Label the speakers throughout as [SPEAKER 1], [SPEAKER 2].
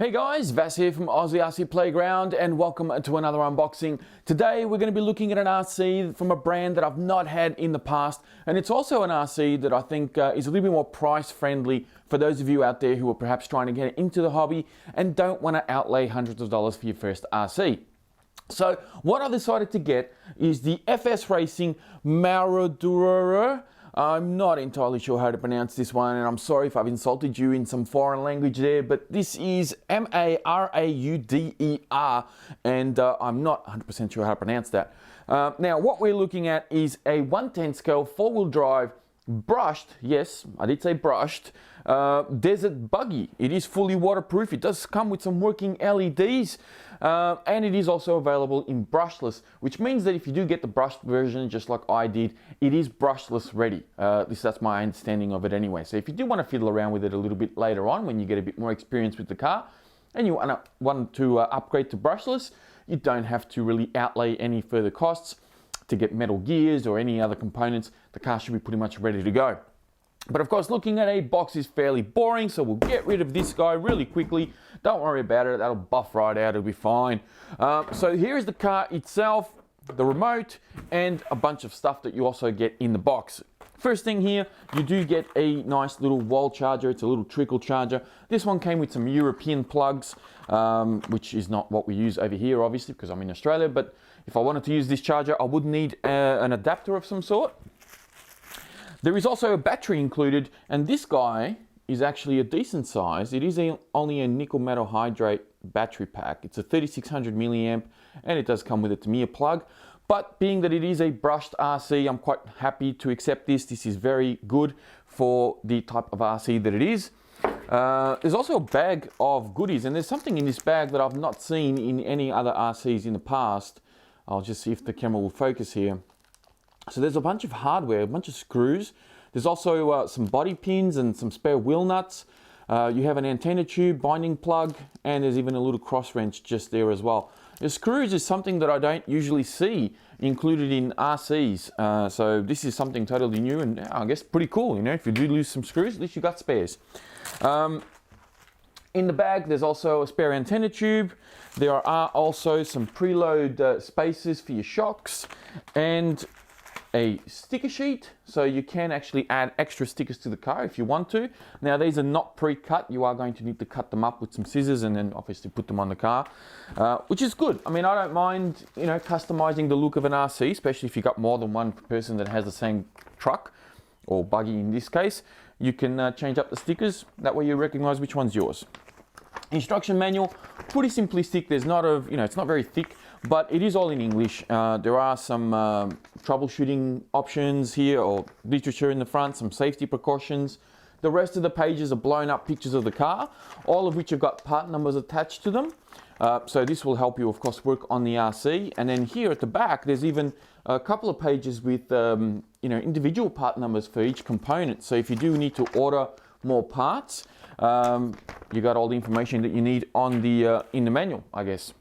[SPEAKER 1] Hey guys, Vas here from Aussie RC Playground and welcome to another unboxing. Today we're going to be looking at an RC from a brand that I've not had in the past, and it's also an RC that I think is a little bit more price friendly for those of you out there who are perhaps trying to get into the hobby and don't want to outlay hundreds of dollars for your first RC. So what I decided to get is the FS Racing Marauder. I'm not entirely sure how to pronounce this one, and I'm sorry if I've insulted you in some foreign language there, but this is M-A-R-A-U-D-E-R, and I'm not 100% sure how to pronounce that. Now, what we're looking at is a 1/10 scale, four-wheel drive, brushed, yes, I did say brushed, Desert Buggy. It is fully waterproof. It does come with some working LEDs, and it is also available in brushless, which means that if you do get the brushed version, just like I did, it is brushless ready. At least that's my understanding of it anyway. So if you do want to fiddle around with it a little bit later on, when you get a bit more experience with the car, and you want to upgrade to brushless, you don't have to really outlay any further costs to get metal gears or any other components. The car should be pretty much ready to go. But of course, looking at a box is fairly boring, so we'll get rid of this guy really quickly. Don't worry about it, that'll buff right out, it'll be fine. So here is the car itself, the remote, and a bunch of stuff that you also get in the box. First thing here, you do get a nice little wall charger. It's a little trickle charger. This one came with some European plugs, which is not what we use over here, obviously, because I'm in Australia. But if I wanted to use this charger, I would need an adapter of some sort. There is also a battery included, and this guy is actually a decent size. It is only a nickel metal hydrate battery pack. It's a 3600 milliamp, and it does come with a Tamiya plug. But being that it is a brushed RC, I'm quite happy to accept this. This is very good for the type of RC that it is. There's also a bag of goodies, and there's something in this bag that I've not seen in any other RCs in the past. I'll just see if the camera will focus here. So there's a bunch of hardware, a bunch of screws. There's also some body pins and some spare wheel nuts. You have an antenna tube, binding plug, and there's even a little cross wrench just there as well. The screws is something that I don't usually see included in RCs. So this is something totally new and I guess pretty cool. You know, if you do lose some screws, at least you got spares. In the bag, there's also a spare antenna tube. There are also some preload spaces for your shocks and a sticker sheet, so you can actually add extra stickers to the car if you want to. Now these are not pre-cut. You are going to need to cut them up with some scissors and then obviously put them on the car, which is good. I mean, I don't mind, you know, customizing the look of an RC, especially if you've got more than one person that has the same truck or buggy in this case. You can change up the stickers, that way you recognize which one's yours. Instruction manual, pretty simplistic. There's not a, you know, it's not very thick, but it is all in English. There are some troubleshooting options here or literature in the front, some safety precautions. The rest of the pages are blown up pictures of the car, all of which have got part numbers attached to them. So this will help you, of course, work on the RC. And then here at the back, there's even a couple of pages with, you know, individual part numbers for each component. So if you do need to order more parts, you got all the information that you need on the in the manual, I guess.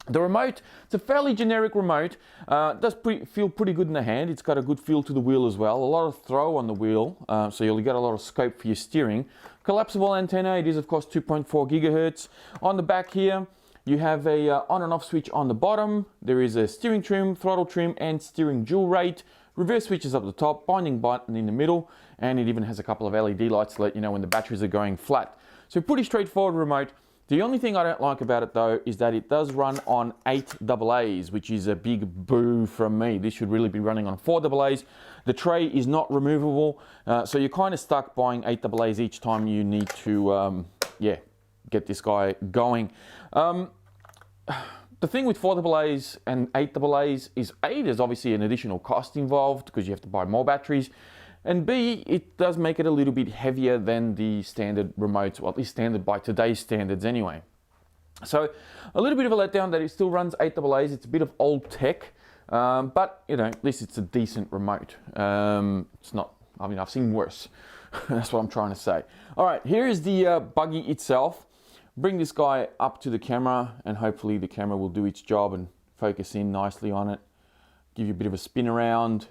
[SPEAKER 1] The remote, it's a fairly generic remote. Does feel pretty good in the hand. It's got a good feel to the wheel as well. A lot of throw on the wheel, so you'll get a lot of scope for your steering. Collapsible antenna, it is of course 2.4 gigahertz. On the back here, you have a on and off switch on the bottom. There is a steering trim, throttle trim, and steering dual rate. Reverse switches up the top, binding button in the middle, and it even has a couple of LED lights to let you know when the batteries are going flat. So pretty straightforward remote. The only thing I don't like about it though is that it does run on 8 AA's, which is a big boo from me. This should really be running on 4 AA's. The tray is not removable, so you're kind of stuck buying 8 AA's each time you need to, yeah, get this guy going. The thing with 4 AA's and 8 AA's is A, there's obviously an additional cost involved because you have to buy more batteries. And B, it does make it a little bit heavier than the standard remotes, or at least standard by today's standards anyway. So a little bit of a letdown that it still runs 8 AA's. It's a bit of old tech, but you know, at least it's a decent remote. It's not, I mean, I've seen worse. That's what I'm trying to say. All right, here is the buggy itself. Bring this guy up to the camera and hopefully the camera will do its job and focus in nicely on it. Give you a bit of a spin around.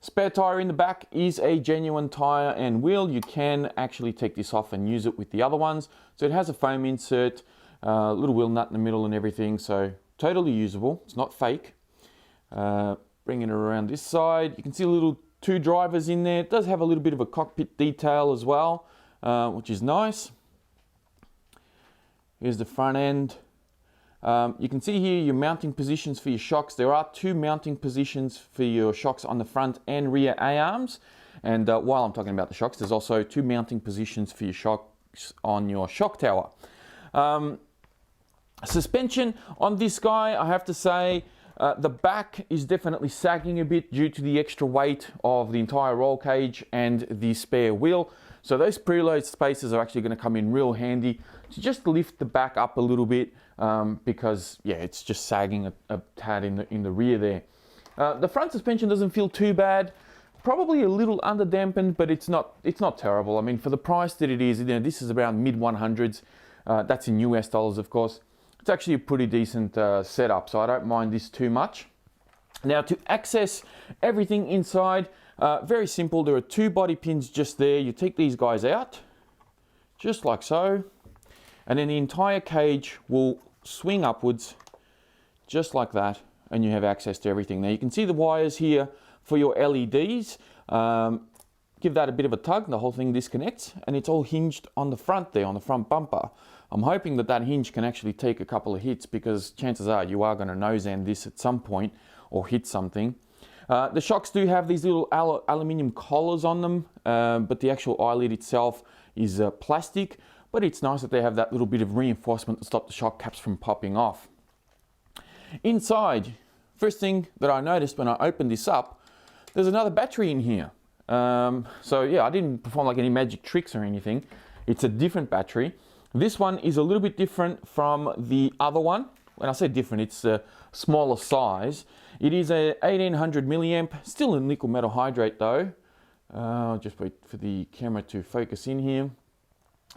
[SPEAKER 1] Spare tire in the back is a genuine tire and wheel. You can actually take this off and use it with the other ones. So it has a foam insert, little wheel nut in the middle and everything, so totally usable. It's not fake. Bringing it around this side, you can see little 2 drivers in there. It does have a little bit of a cockpit detail as well, which is nice. Here's the front end. You can see here your mounting positions for your shocks. There are 2 mounting positions for your shocks on the front and rear A-arms. And while I'm talking about the shocks, there's also 2 mounting positions for your shocks on your shock tower. Suspension on this guy, I have to say, the back is definitely sagging a bit due to the extra weight of the entire roll cage and the spare wheel. So those preload spaces are actually going to come in real handy to just lift the back up a little bit, because yeah, it's just sagging a tad in the rear there. The front suspension doesn't feel too bad. Probably a little under dampened, but it's not terrible. I mean, for the price that it is, you know, this is around mid 100s. That's in US dollars, of course. It's actually a pretty decent setup, so I don't mind this too much. Now, to access everything inside, very simple. There are 2 body pins just there. You take these guys out, just like so, and then the entire cage will swing upwards, just like that, and you have access to everything. Now, you can see the wires here for your LEDs. Give that a bit of a tug, the whole thing disconnects, and it's all hinged on the front there, on the front bumper. I'm hoping that hinge can actually take a couple of hits, because chances are you are going to nose end this at some point or hit something. The shocks do have these little aluminium collars on them, but the actual eyelid itself is plastic, but it's nice that they have that little bit of reinforcement to stop the shock caps from popping off. Inside, first thing that I noticed when I opened this up, there's another battery in here. So yeah, I didn't perform like any magic tricks or anything. It's a different battery. This one is a little bit different from the other one. When I say different, it's a smaller size. It is a 1800 milliamp, still a nickel metal hydrate though. Just wait for the camera to focus in here.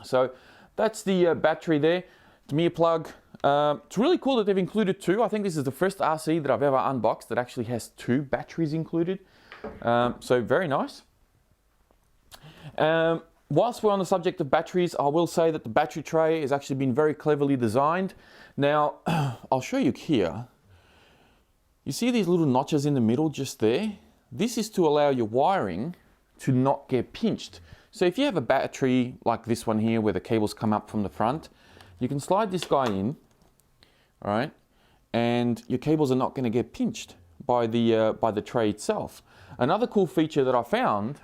[SPEAKER 1] So that's the battery there. Give me a plug. It's really cool that they've included 2. I think this is the first RC that I've ever unboxed that actually has 2 batteries included. So very nice. Whilst we're on the subject of batteries, I will say that the battery tray has actually been very cleverly designed. Now, I'll show you here. You see these little notches in the middle just there? This is to allow your wiring to not get pinched. So if you have a battery like this one here where the cables come up from the front, you can slide this guy in, all right, and your cables are not going to get pinched by the tray itself. Another cool feature that I found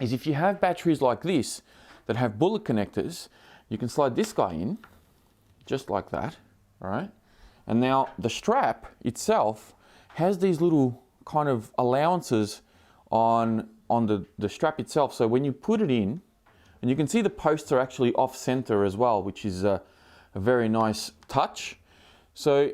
[SPEAKER 1] is if you have batteries like this that have bullet connectors, you can slide this guy in, just like that, all right? And now the strap itself has these little kind of allowances on the strap itself. So when you put it in, and you can see the posts are actually off center as well, which is a very nice touch. So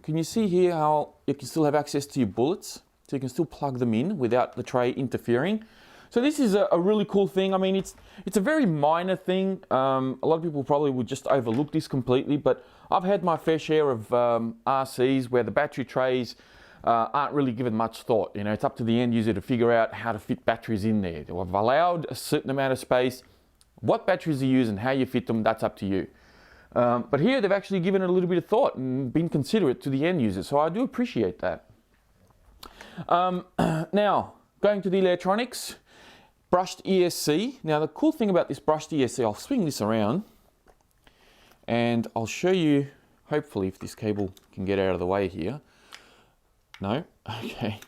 [SPEAKER 1] can you see here how you can still have access to your bullets? So you can still plug them in without the tray interfering. So this is a really cool thing. I mean, it's a very minor thing. A lot of people probably would just overlook this completely, but I've had my fair share of RCs where the battery trays aren't really given much thought. You know, it's up to the end user to figure out how to fit batteries in there. They've allowed a certain amount of space. What batteries you use and how you fit them, that's up to you. But here they've actually given it a little bit of thought and been considerate to the end user. So I do appreciate that. Now, going to the electronics. Brushed ESC. Now the cool thing about this brushed ESC, I'll swing this around and I'll show you, hopefully if this cable can get out of the way here. No? Okay.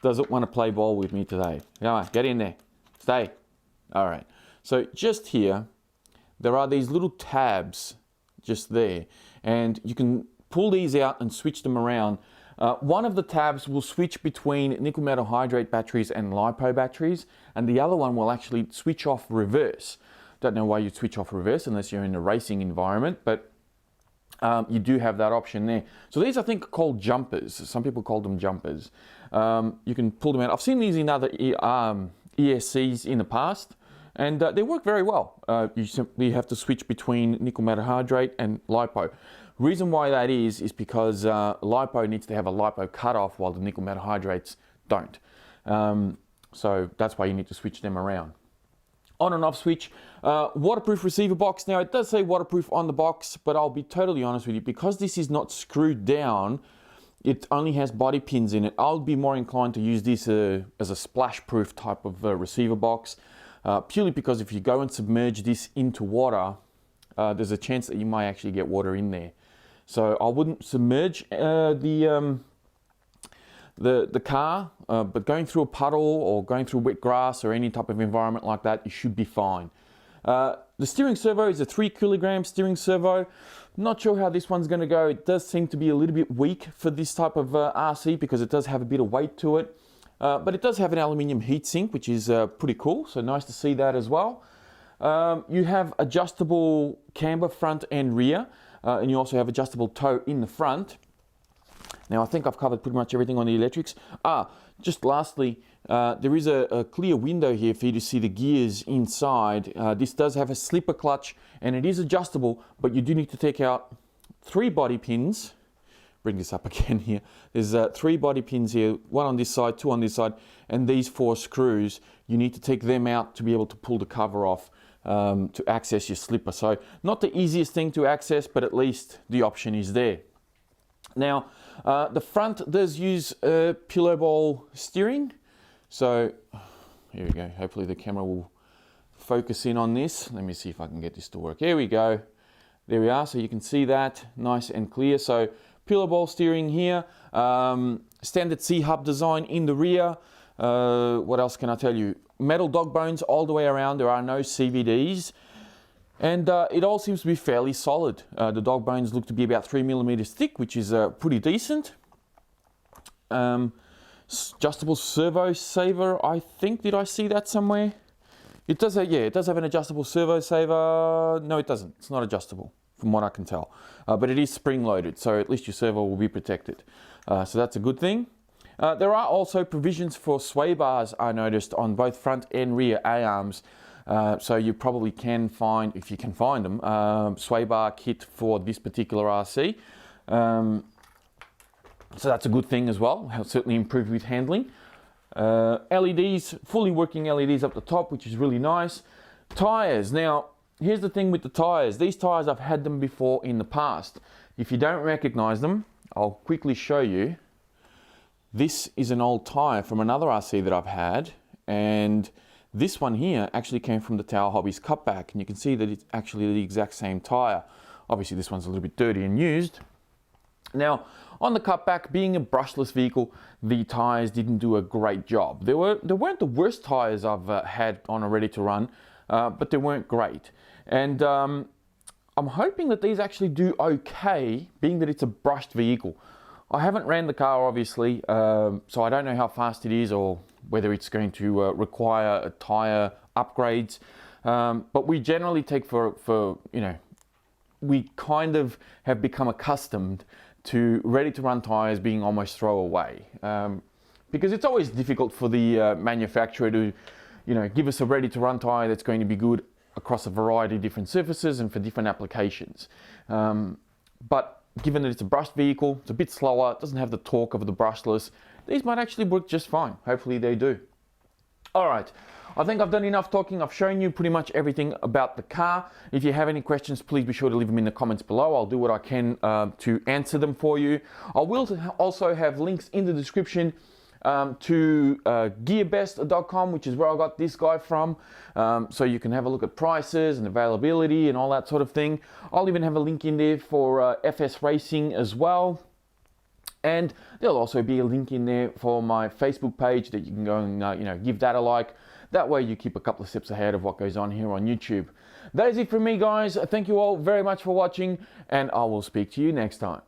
[SPEAKER 1] Doesn't want to play ball with me today. Come on, get in there. Stay. All right. So just here, there are these little tabs just there, and you can pull these out and switch them around. One of the tabs will switch between nickel metal hydrate batteries and LiPo batteries, and the other one will actually switch off reverse. Don't know why you'd switch off reverse unless you're in a racing environment, but you do have that option there. So these I think are called jumpers. Some people call them jumpers. You can pull them out. I've seen these in other ESCs in the past, and they work very well. You simply have to switch between nickel metal hydrate and LiPo. Reason why that is because LiPo needs to have a LiPo cutoff while the nickel metal hydrates don't. So that's why you need to switch them around. On and off switch, waterproof receiver box. Now it does say waterproof on the box, but I'll be totally honest with you, because this is not screwed down, it only has body pins in it. I'll be more inclined to use this as a splash proof type of receiver box, purely because if you go and submerge this into water, there's a chance that you might actually get water in there. So I wouldn't submerge the car, but going through a puddle or going through wet grass or any type of environment like that, you should be fine. The steering servo is a 3 kilogram steering servo. Not sure how this one's going to go. It does seem to be a little bit weak for this type of RC, because it does have a bit of weight to it. But it does have an aluminium heatsink, which is pretty cool. So nice to see that as well. You have adjustable camber front and rear, and you also have adjustable tow in the front. Now I think I've covered pretty much everything on the electrics. Just lastly, there is a clear window here for you to see the gears inside. This does have a slipper clutch, and it is adjustable, but you do need to take out 3 body pins. Bring this up again here. There's 3 body pins here, 1 on this side, 2 on this side, and these 4 screws. You need to take them out to be able to pull the cover off to access your slipper. So not the easiest thing to access, but at least the option is there. Now, the front does use pillow ball steering. So here we go. Hopefully the camera will focus in on this. Let me see if I can get this to work. Here we go. There we are. So you can see that nice and clear. So pillow ball steering here. Standard C-hub design in the rear. What else can I tell you? Metal dog bones all the way around. There are no CVDs. And it all seems to be fairly solid. The dog bones look to be about 3 millimeters thick, which is pretty decent. Adjustable servo saver, I think. Did I see that somewhere? It does have, yeah, it does have an adjustable servo saver. No, it doesn't. It's not adjustable, from what I can tell. But it is spring-loaded, so at least your servo will be protected. So that's a good thing. There are also provisions for sway bars, I noticed, on both front and rear A-arms. So you probably can find, if you can find them, sway bar kit for this particular RC. So that's a good thing as well. It'll certainly improve with handling. LEDs, fully working LEDs up the top, which is really nice. Tires. Now, here's the thing with the tires. These tires, I've had them before in the past. If you don't recognize them, I'll quickly show you. This is an old tire from another RC that I've had, and this one here actually came from the Tower Hobbies cutback, and you can see that it's actually the exact same tire. Obviously this one's a little bit dirty and used. Now, on the cutback, being a brushless vehicle, the tires didn't do a great job. They weren't the worst tires I've had on a ready to run, but they weren't great. And I'm hoping that these actually do okay, being that it's a brushed vehicle. I haven't ran the car, obviously, so I don't know how fast it is or whether it's going to require a tire upgrades. But we generally take for you know, we kind of have become accustomed to ready-to-run tires being almost throwaway, because it's always difficult for the manufacturer to, you know, give us a ready-to-run tire that's going to be good across a variety of different surfaces and for different applications. But given that it's a brushed vehicle, it's a bit slower, it doesn't have the torque of the brushless, these might actually work just fine. Hopefully they do. All right, I think I've done enough talking. I've shown you pretty much everything about the car. If you have any questions, please be sure to leave them in the comments below. I'll do what I can to answer them for you. I will also have links in the description to gearbest.com, which is where I got this guy from, so you can have a look at prices and availability and all that sort of thing. I'll even have a link in there for FS Racing as well, and there'll also be a link in there for my Facebook page that you can go and you know, give that a like. That way you keep a couple of steps ahead of what goes on here on YouTube. That is it from me, guys. Thank you all very much for watching, and I will speak to you next time.